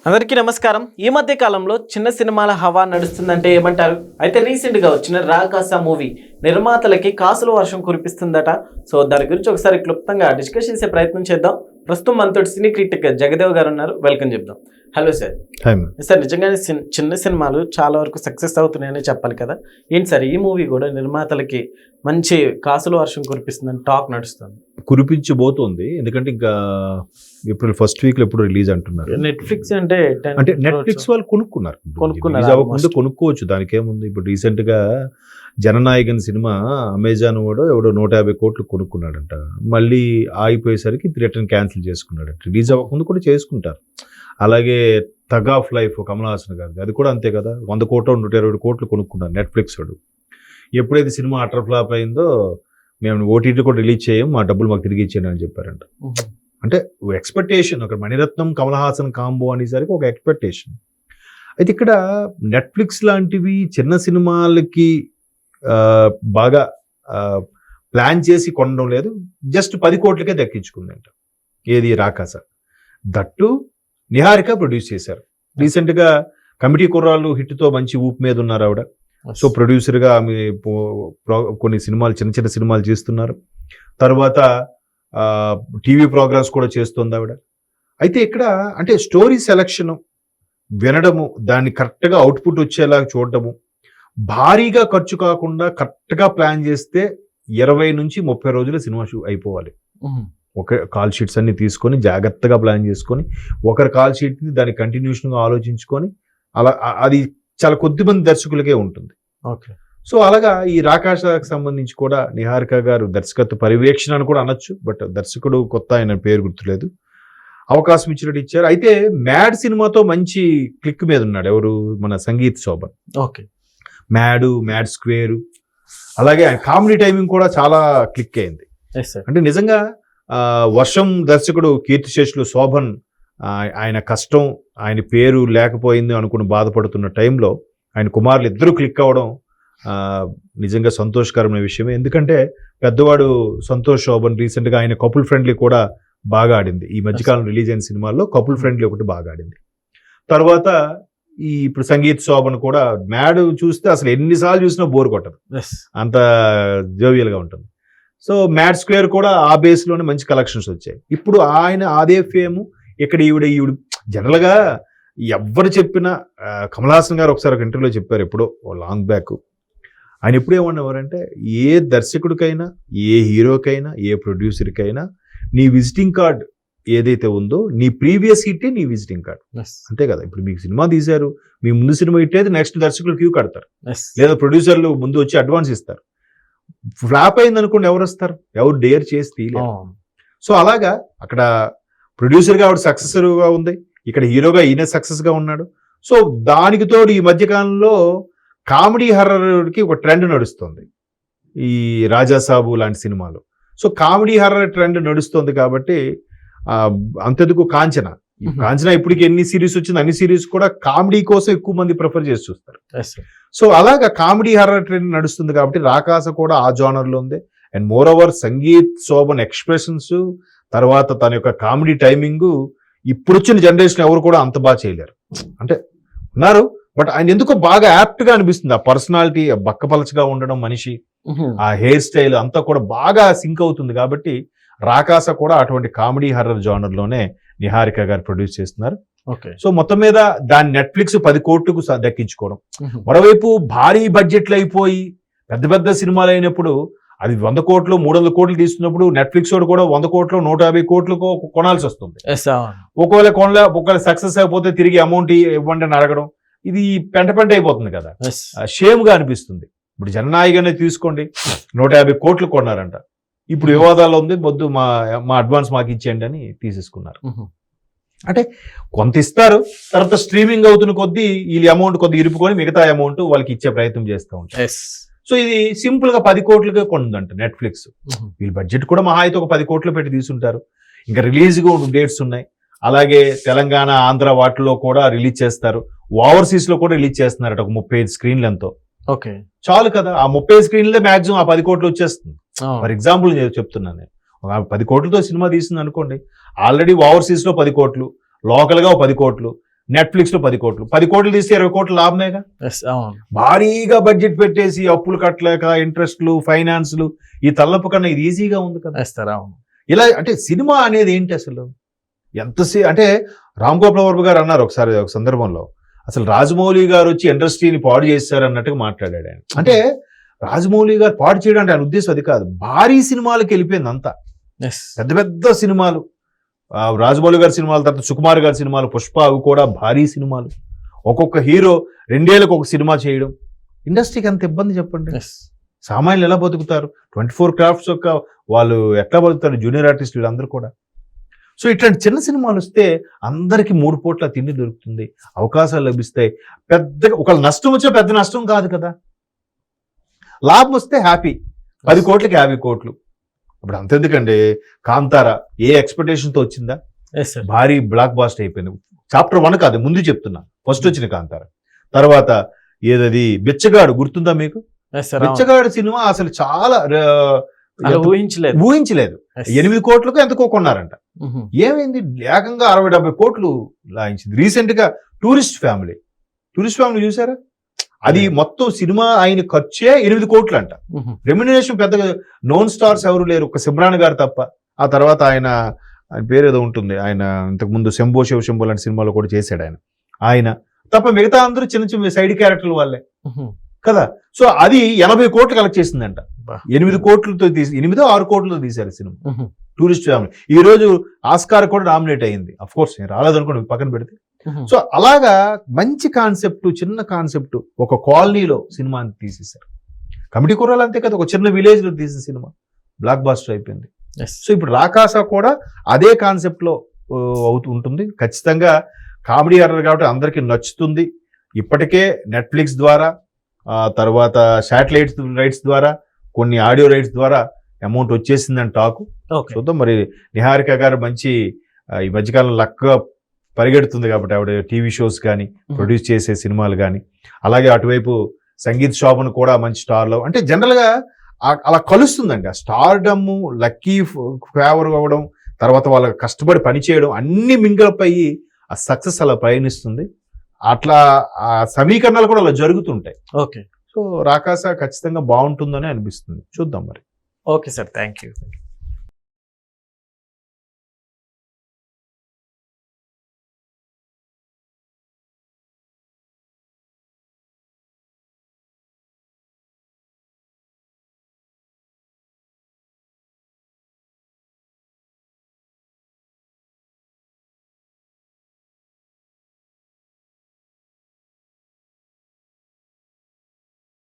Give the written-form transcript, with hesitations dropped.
అందరికీ నమస్కారం. ఈ మధ్య కాలంలో చిన్న సినిమాల హవా నడుస్తుందంటే ఏమంటారు? అయితే రీసెంట్గా వచ్చిన రాకాస మూవీ నిర్మాతలకి కాసుల వర్షం కురిపిస్తుందట. సో దాని గురించి ఒకసారి క్లుప్తంగా డిస్కస్ చేసే ప్రయత్నం చేద్దాం. ప్రస్తుతం మనతో సినీ క్రిటిక్ జగదేవ్ గారు ఉన్నారు. వెల్కమ్ చెప్దాం. Hello sir. సార్, నిజంగానే చిన్న సినిమాలు చాలా వరకు సక్సెస్ అవుతున్నాయని చెప్పాలి కదా. ఏంటి సార్, ఈ మూవీ కూడా నిర్మాతలకి మంచి కాసుల వర్షం కురిపిస్తుందని టాక్ నడుస్తుంది. కురిపించబోతోంది, ఎందుకంటే ఇంకా ఏప్రిల్ ఫస్ట్ వీక్ లో ఎప్పుడు రిలీజ్ అంటున్నారు. నెట్ఫ్లిక్స్ అంటే నెట్ఫ్లిక్స్ వాళ్ళు కొనుక్కున్నారు. కొనుక్కోవచ్చు, దానికి ఏముంది. ఇప్పుడు రీసెంట్ గా జననాయకన్ సినిమా అమెజాన్ వాడు ఎవడో 150 కోట్లు కొనుక్కున్నాడంట. మళ్ళీ ఆగిపోయేసరికి రిటర్న్ క్యాన్సిల్ చేసుకున్నాడంట. రిలీజ్ అవ్వకముందు కూడా చేసుకుంటారు. అలాగే తగ్ ఆఫ్ లైఫ్ కమల్ హాసన్ గారిది, అది కూడా అంతే కదా. 100 కోట్లు 120 కోట్లు కొనుక్కున్నారు నెట్ఫ్లిక్స్ వాడు. ఎప్పుడైతే సినిమా అటర్ ఫ్లాప్ అయిందో, మేము ఓటీటీ కూడా రిలీజ్ చేయం, మా డబ్బులు మాకు తిరిగి ఇచ్చేయండి అని చెప్పారంట. అంటే ఎక్స్పెక్టేషన్, ఒక మణిరత్నం కమల్ హాసన్ కాంబో అనేసరికి ఒక ఎక్స్పెక్టేషన్. అయితే ఇక్కడ నెట్ఫ్లిక్స్ లాంటివి చిన్న సినిమాలకి బాగా ప్లాన్ చేసి కొనడం లేదు, జస్ట్ 10 కోట్లకే దక్కించుకుందంట. ఏది రాకాస, దట్టు నిహారిక ప్రొడ్యూస్ చేశారు. రీసెంట్గా కమిటీ కుర్రాళ్ళు హిట్తో మంచి ఊపు మీద ఉన్నారు ఆవిడ. సో ప్రొడ్యూసర్గా ఆమె కొన్ని సినిమాలు, చిన్న చిన్న సినిమాలు చేస్తున్నారు. తర్వాత టీవీ ప్రోగ్రామ్స్ కూడా చేస్తుంది ఆవిడ. అయితే ఇక్కడ అంటే స్టోరీ సెలక్షన్ వినడము, దాన్ని కరెక్ట్గా అవుట్పుట్ వచ్చేలాగా చూడటము, భారీగా ఖర్చు కాకుండా కరెక్ట్గా ప్లాన్ చేస్తే 20 నుంచి 30 రోజుల సినిమా అయిపోవాలి. ఒక కాల్ షీట్స్ అన్ని తీసుకొని జాగ్రత్తగా ప్లాన్ చేసుకొని, ఒకరి కాల్ షీట్ని దాని కంటిన్యూషన్గా ఆలోచించుకొని, అలా అది చాలా కొద్ది మంది దర్శకులకే ఉంటుంది. ఓకే. సో అలాగా ఈ రాకాశకు సంబంధించి కూడా నిహారిక గారు దర్శకత్వ పర్యవేక్షణ అని కూడా అనొచ్చు, బట్ దర్శకుడు కొత్త, ఆయన పేరు గుర్తులేదు, అవకాశం ఇచ్చినట్టు ఇచ్చారు. అయితే మ్యాడ్ సినిమాతో మంచి క్లిక్ మీద ఉన్నాడు ఎవరు, మన Sangeeth Sobhan. Okay. Mad Square, అలాగే కామెడీ టైమింగ్ కూడా చాలా క్లిక్ అయింది. అంటే నిజంగా వర్షం దర్శకుడు కీర్తిశేషులు శోభన్, ఆయన కష్టం, ఆయన పేరు లేకపోయింది అనుకుని బాధపడుతున్న టైంలో ఆయన కుమారులు ఇద్దరు క్లిక్ అవ్వడం నిజంగా సంతోషకరమైన విషయమే. ఎందుకంటే పెద్దవాడు సంతోష్ శోభన్ రీసెంట్గా ఆయన కపుల్ ఫ్రెండ్లీ కూడా బాగా ఆడింది. ఈ మధ్యకాలం రిలీజ్ అయిన సినిమాల్లో కపుల్ ఫ్రెండ్లీ ఒకటి బాగా ఆడింది. తర్వాత ఇప్పుడు సంగీత్ శోభన్ కూడా మ్యాడ్ చూస్తే అసలు ఎన్నిసార్లు చూసినా బోర్ కొట్టదు, అంత జోవియల్గా ఉంటుంది. సో మ్యాడ్ స్క్వేర్ కూడా ఆ బేస్లోనే మంచి కలెక్షన్స్ వచ్చాయి. ఇప్పుడు ఆయన అదే ఫేమ్ ఇక్కడ ఈవిడ జనరల్గా ఎవరు చెప్పినా, కమల్ హాసన్ గారు ఒకసారి ఒక ఇంటర్వ్యూలో చెప్పారు ఎప్పుడో లాంగ్ బ్యాక్, ఆయన ఎప్పుడు ఏమన్నవారంటే, ఏ దర్శకుడికైనా, ఏ హీరోకైనా, ఏ ప్రొడ్యూసర్కైనా నీ విజిటింగ్ కార్డ్ ఏదైతే ఉందో, నీ ప్రీవియస్ హిట్టే నీ విజిటింగ్ కార్డ్. అంతే కదా. ఇప్పుడు మీకు సినిమా తీశారు, మీ ముందు సినిమా హిట్ అయితే నెక్స్ట్ దర్శకులు క్యూ కడతారు, లేదా ప్రొడ్యూసర్లు ముందు వచ్చి అడ్వాన్స్ ఇస్తారు. ఫ్లాప్ అయింది అనుకోండి, ఎవరు వస్తారు? ఎవరు డేర్ చేసి తీయలేరు. సో అలాగా అక్కడ ప్రొడ్యూసర్గా ఆవిడ సక్సెస్గా ఉంది, ఇక్కడ హీరోగా ఈయన సక్సెస్గా ఉన్నాడు. సో దానికి తోడు ఈ మధ్యకాలంలో కామెడీ హర్రర్కి ఒక ట్రెండ్ నడుస్తుంది ఈ రాజాసాబు లాంటి సినిమాలు. సో కామెడీ హర్రర్ ట్రెండ్ నడుస్తుంది కాబట్టి అంతెందుకు కాంచన ఇప్పటికి ఎన్ని సిరీస్ వచ్చింది, అన్ని సిరీస్ కూడా కామెడీ కోసం ఎక్కువ మంది ప్రిఫర్ చేసి చూస్తారు. సో అలాగా కామెడీ హర్రర్ ట్రెండ్ నడుస్తుంది కాబట్టి రాకాస కూడా ఆ జానర్లో ఉంది. And moreover Sangeeth Sobhan expressions, తర్వాత తన యొక్క కామెడీ టైమింగ్ ఇప్పుడు వచ్చిన జనరేషన్ ఎవరు కూడా అంత బాగా చేయలేరు. అంటే ఉన్నారు, బట్ ఆయన ఎందుకో బాగా యాప్ట్ గా అనిపిస్తుంది. ఆ పర్సనాలిటీ, బక్కపలచగా ఉండడం మనిషి, ఆ హెయిర్ స్టైల్ అంతా కూడా బాగా సింక్ అవుతుంది. కాబట్టి రాకాస కూడా అటువంటి కామెడీ హర్రర్ జానర్ లోనే నిహారిక గారు ప్రొడ్యూస్ చేస్తున్నారు. సో మొత్తం మీద దాని నెట్ఫ్లిక్స్ 10 కోట్లకు దక్కించుకోవడం, మరోవైపు భారీ బడ్జెట్లు అయిపోయి పెద్ద పెద్ద సినిమాలు అయినప్పుడు అది 100 కోట్లు 300 కోట్లు తీస్తున్నప్పుడు నెట్ఫ్లిక్స్ వాడు కూడా 100 కోట్లు 150 కోట్లకు కొనాల్సి వస్తుంది. ఒకవేళ సక్సెస్ అయిపోతే తిరిగి అమౌంట్ ఇవ్వండి అని అడగడం, ఇది పెంట అయిపోతుంది కదా, షేమ్ గా అనిపిస్తుంది. ఇప్పుడు జననాయకనే తీసుకోండి, 150 కోట్లు కొన్నారంట, ఇప్పుడు వివాదాల్లో ఉంది, వద్దు మా అడ్వాన్స్ మాకు ఇచ్చేయండి అని తీసేసుకున్నారు. అంటే కొంత ఇస్తారు, తర్వాత స్ట్రీమింగ్ అవుతున్న కొద్దీ వీళ్ళ అమౌంట్ కొద్ది ఇరుపుకొని మిగతా అమౌంట్ వాళ్ళకి ఇచ్చే ప్రయత్నం చేస్తూ ఉంటారు. సో ఇది సింపుల్ గా 10 కోట్లుగా కొందంట నెట్ఫ్లిక్స్. వీళ్ళ బడ్జెట్ కూడా మహా అయితే ఒక 10 కోట్లు పెట్టి తీసుంటారు. ఇంకా రిలీజ్ డేట్స్ ఉన్నాయి, అలాగే తెలంగాణ, ఆంధ్ర వాటిలో కూడా రిలీజ్ చేస్తారు, ఓవర్సీస్ లో కూడా రిలీజ్ చేస్తున్నారు. ఒక 35 స్క్రీన్లతో ఓకే చాలు కదా. ఆ 30 స్క్రీన్లే మాక్సిమం ఆ 10 కోట్లు వచ్చేస్తుంది. ఫర్ ఎగ్జాంపుల్ చెప్తున్నాను నేను, 10 కోట్లతో సినిమా తీసింది అనుకోండి, ఆల్రెడీ ఓవర్సీస్ లో 10 కోట్లు, లోకల్ గా 10 కోట్లు, నెట్ఫ్లిక్స్ లో 10 కోట్లు, 10 కోట్లు తీస్తే 20 కోట్లు లాభమేగా. అవును. భారీగా బడ్జెట్ పెట్టేసి అప్పులు కట్టలేక ఇంట్రెస్ట్లు, ఫైనాన్స్లు, ఈ తల్లపు కన్నా ఇది ఈజీగా ఉంది కదా. అవును. ఇలా అంటే సినిమా అనేది ఏంటి అసలు, అంటే రామ్ గోపాల్ వర్మ గారు అన్నారు ఒకసారి ఒక సందర్భంలో, అసలు రాజమౌళి గారు వచ్చి ఇండస్ట్రీని పాడు చేశారు అన్నట్టుగా మాట్లాడాడు ఆయన. అంటే రాజమౌళి గారు పాడు చేయడం అంటే ఆయన ఉద్దేశం అది కాదు, భారీ సినిమాలకు వెళ్ళిపోయింది అంతా, పెద్ద పెద్ద సినిమాలు. రాజమౌళి గారి సినిమాల తర్వాత సుకుమార్ గారి సినిమాలు, పుష్ప, అవి కూడా భారీ సినిమాలు. ఒక్కొక్క హీరో 2 ఏళ్ళకు ఒక సినిమా చేయడం, ఇండస్ట్రీకి ఎంత ఇబ్బంది చెప్పండి. సామాన్యులు ఎలా బతుకుతారు, 24 క్రాఫ్ట్స్ యొక్క వాళ్ళు ఎట్లా బతుకుతారు, జూనియర్ ఆర్టిస్టులు వీళ్ళందరూ కూడా. సో ఇట్లాంటి చిన్న సినిమాలు వస్తే అందరికీ 3 పూట్ల తిండి దొరుకుతుంది, అవకాశాలు లభిస్తాయి. పెద్దగా ఒక నష్టం వచ్చే పెద్ద నష్టం కాదు కదా, లాభం వస్తే హ్యాపీ. 10 కోట్లకి 50 కోట్లు. ఇప్పుడు అంతెందుకండి, కాంతారా ఏ ఎక్స్పెక్టేషన్ తో వచ్చిందా, భారీ బ్లాక్ బాస్టర్ అయిపోయింది. చాప్టర్ 1 కాదు, ముందు చెప్తున్నా, ఫస్ట్ వచ్చిన కాంతారా. తర్వాత ఏదది బిచ్చగాడు, గుర్తుందా మీకు? బిచ్చగాడు సినిమా అసలు చాలా ఊహించలేదు. 8 కోట్లకు ఎంతకో కొన్నారంట. ఏమైంది, ఏకంగా 60-70 కోట్లు లాయించింది. రీసెంట్ గా టూరిస్ట్ ఫ్యామిలీ చూసారా, అది మొత్తం సినిమా ఆయన ఖర్చే 8 కోట్లు అంట. రెమ్యునరేషన్ పెద్దగా నోన్ స్టార్స్ ఎవరు లేరు, ఒక సిమ్రాన్ గారు తప్ప. ఆ తర్వాత ఆయన పేరు ఏదో ఉంటుంది, ఆయన ఇంతకు ముందు శంభో శివశంభో లాంటి సినిమాలో కూడా చేశాడు ఆయన తప్ప. మిగతా అందరూ చిన్న చిన్న సైడ్ క్యారెక్టర్ల వాళ్ళే కదా. సో అది 80 కోట్లు కలెక్ట్ చేసిందంట. 8 కోట్లతో 8-6 కోట్లతో తీశారు సినిమా టూరిస్ట్ ఫ్యామిలీ. ఈ రోజు ఆస్కార్ కూడా నామినేట్ అయింది. అఫ్ కోర్స్ నేను రాలేదనుకోండి పక్కన పెడితే. సో అలాగా మంచి కాన్సెప్ట్, చిన్న కాన్సెప్ట్, ఒక కాలనీలో సినిమాని తీసేశారు. కమిటీ కుర్రాలు అంతే కదా, ఒక చిన్న విలేజ్ లో తీసిన సినిమా బ్లాక్ బాస్టర్ అయిపోయింది. సో ఇప్పుడు రాకాసా కూడా అదే కాన్సెప్ట్ లో ఉంటుంది. ఖచ్చితంగా కామెడీ హర్రర్ కాబట్టి అందరికీ నచ్చుతుంది. ఇప్పటికే నెట్ఫ్లిక్స్ ద్వారా, తర్వాత శాటిలైట్ రైట్స్ ద్వారా, కొన్ని ఆడియో రైట్స్ ద్వారా అమౌంట్ వచ్చేసిందని టాకు. చూద్దాం మరి. నిహారిక గారు మంచి ఈ మధ్యకాలం లక్గా పరిగెడుతుంది కాబట్టి ఆవిడ టీవీ షోస్ కానీ, ప్రొడ్యూస్ చేసే సినిమాలు కానీ, అలాగే అటువైపు సంగీత్ శోభను కూడా మంచి స్టార్లో, అంటే జనరల్గా అలా కలుస్తుందండి. ఆ స్టార్డమ్, లక్కీ ఫేవర్ అవ్వడం, తర్వాత వాళ్ళకి కష్టపడి పనిచేయడం, అన్ని మింగలప్ అయ్యి ఆ సక్సెస్ అలా పయనిస్తుంది. అట్లా ఆ సమీకరణాలు కూడా అలా జరుగుతుంటాయి. ఓకే. సో రాకాస ఖచ్చితంగా బాగుంటుందని అనిపిస్తుంది. చూద్దాం మరి. Okay sir, thank you.